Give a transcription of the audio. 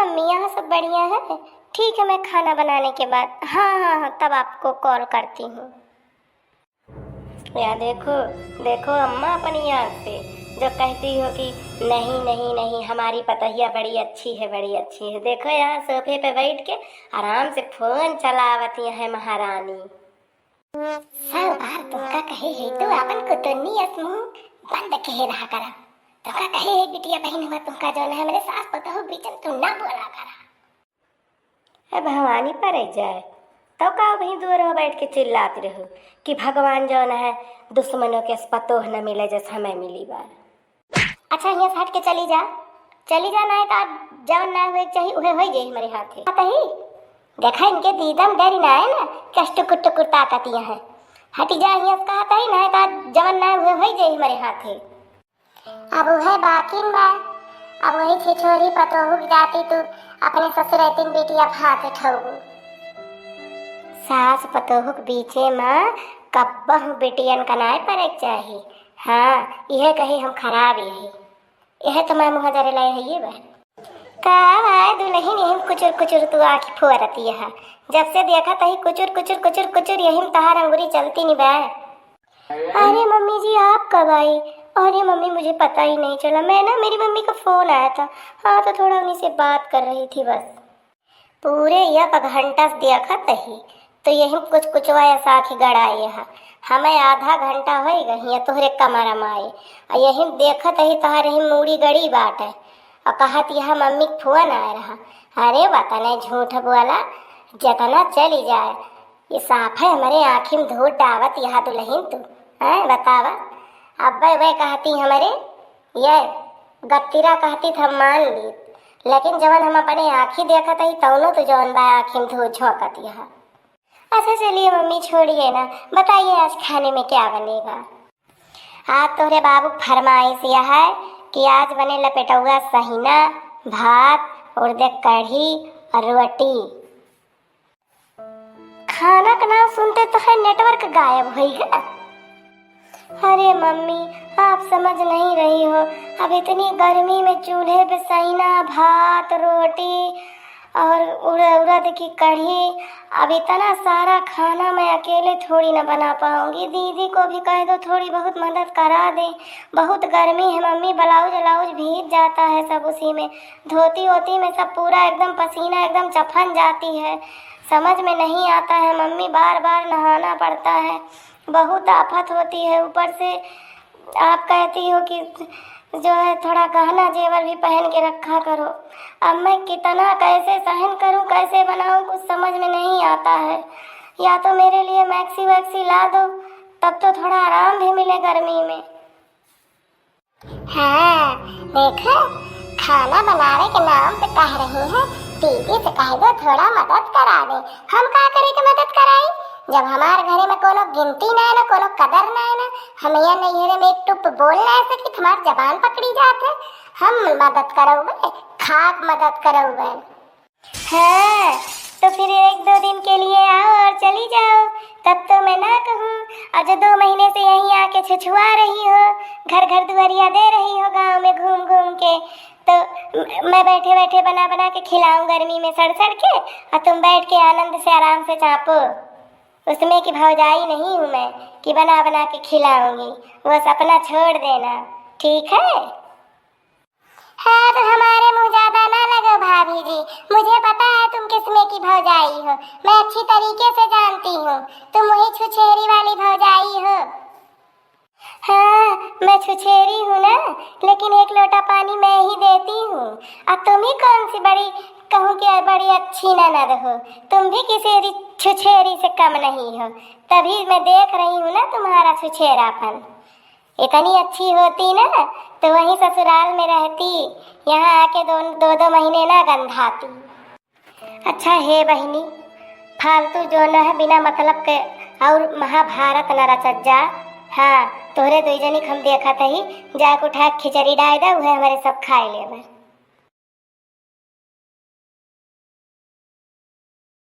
Mummy यहाँ सब बढ़िया है। ठीक है, मैं खाना बनाने के बाद हाँ तब आपको कॉल करती हूँ। यहाँ देखो देखो अम्मा अपनी आँख से जो कहती हो कि नहीं नहीं नहीं हमारी पतोहिया बड़ी अच्छी है बड़ी अच्छी है। देखो यहाँ सोफे पे बैठ के आराम से फोन चलावती है महारानी। सब बार तुमका कहे है तो अपन को तो नियत मुँह बंद कहे रहा करा। तुमका कहे है बिटिया बहन हुआ तुमका जो है मेरे सास पता हो बीचन तुम ना बोला करा। भवानी पर जाए तो का वहीं दूर हो बैठ के चिल्लाते रहो कि भगवान जो है दुश्मनों के पतोह न मिले जैसे हमें मिली बार। अच्छा यहाँ से हट के चली जा ना है तो जवन ना हुए चाहिए उहे हो जाए हमारे हाथे ही। देखा इनके दीदम डरी ना है ना कष्ट कुट कुटा कतिया है। हटी जा यहाँ से कहता ही ना है तो जवन ना हुए हो जाए हमारे हाथे। अब वह बाकी बा अब वही छिछोरी पतोहू जाती तू अपने ससुर तीन बेटिया भात ठहू सास पतोहू के बीचे माँ कब्बहू बेटियन कनाए पर चाहिए। हाँ यह कही हम खराब यही यह तो मैं मुँह जरे लाए है ये बहन का दुल्हन यही कुचुर कुचुर तू आँखी फोरती है। जब से देखा तही कुचुर कुचुर कुचुर कुचुर यही तहार अंगुरी चलती नहीं बह। अरे मम्मी जी आप कब आई? अरे मम्मी मुझे पता ही नहीं चला। मैं ना मेरी मम्मी का फ़ोन आया था। हाँ तो थोड़ा उन्हीं से बात कर रही थी बस। पूरे एक घंटा से देखा तही तो यही कुछ कुचवा ऐसा आँखी गड़ाए है। हमें आधा घंटा हो गई तोहरे कमरा में आए और यही देखत ही तोहर यही मूड़ी गड़ी बाट है और कहत यह मम्मी के फोन आ रहा। अरे बता नहीं झूठ बोला जितना चली जाए ये साफ है हमारे आँखी में धूल डावत यह दुल्हन तू है बतावा। अब वह कहती हमारे ये गत्तीरा कहती था मान ली लेकिन जवन हम अपने आँखी देखत ही तौनो तो जवन बा आँखी में धूल झोंकत यह। अच्छा चलिए मम्मी छोड़िए ना बताइए आज खाने में क्या बनेगा? आज तोहरे बाबू फरमाइश यह है कि आज बने लपेटौआ सहीना भात उड़द कढ़ी और रोटी। खाना का नाम सुनते तो है नेटवर्क गायब हो गया। अरे मम्मी आप समझ नहीं रही हो अब इतनी गर्मी में चूल्हे पे सहीना भात रोटी और उड़द की कढ़ी अब इतना सारा खाना मैं अकेले थोड़ी ना बना पाऊंगी। दीदी को भी कह दो थोड़ी बहुत मदद करा दे। बहुत गर्मी है मम्मी ब्लाउज व्लाउज भीग जाता है सब उसी में धोती वोती में सब पूरा एकदम पसीना एकदम चफन जाती है। समझ में नहीं आता है मम्मी बार बार नहाना पड़ता है बहुत आफत होती है। ऊपर से आप कहती हो कि जो है थोड़ा गहना जेवर भी पहन के रखा करो। अब मैं कितना कैसे सहन करूं कैसे बनाऊं कुछ समझ में नहीं आता है। या तो मेरे लिए मैक्सी वैक्सी ला दो तब तो थोड़ा आराम भी मिले गर्मी में। हाँ देखो खाना बनाने के नाम पे कह रही हैं दीदी से कह दो थोड़ा मदद करा दे। हम क्या करें कि मदद कराई जब हमारे घरे में कोनो गिनती ना है ना कोनो कदर ना है ना। हम यहाँ नैहरे में एक टुप बोलना ऐसे कि तुम्हारी जबान पकड़ी जाते हम मदद करोगे खाक मदद करोगे। हाँ तो फिर एक दो दिन के लिए आओ और चली जाओ तब तो मैं ना कहूँ। और जो 2 महीने से यहीं आके छुछुआ रही हो घर घर दुआरिया दे रही हो गाँव में घूम घूम के तो मैं बैठे बैठे बना बना के खिलाऊं गर्मी में सड़ सड़ के और तुम बैठ के आनंद से आराम से चापो। उसमें कि भौजाई नहीं हूँ मैं कि बना बना के खिलाऊंगी। वो सपना छोड़ देना ठीक है? हाँ तो हमारे मुँह ज्यादा ना लगो भाभी जी। मुझे पता है तुम किसमें की भौजाई हो मैं अच्छी तरीके से जानती हूँ। तुम वही छुछेरी वाली भौजाई हो। हाँ मैं छुछेरी हूँ ना लेकिन एक लोटा पानी मैं ही देती हूँ। अब तुम ही कौन सी बड़ी कहूँ कि बड़ी अच्छी ननद हो। तुम भी किसी छुछेरी से कम नहीं हो तभी मैं देख रही हूँ ना तुम्हारा छुछेरापन। इतनी अच्छी होती ना तो वहीं ससुराल में रहती यहाँ आके दो महीने ना गंधाती। अच्छा है बहिनी फालतू जो न है बिना मतलब के और महाभारत न रचत जा। हाँ तोहरे 2 जनी हम देखा ही जाके उठा खिचड़ी डाल दे वह हमारे सब खाए ले।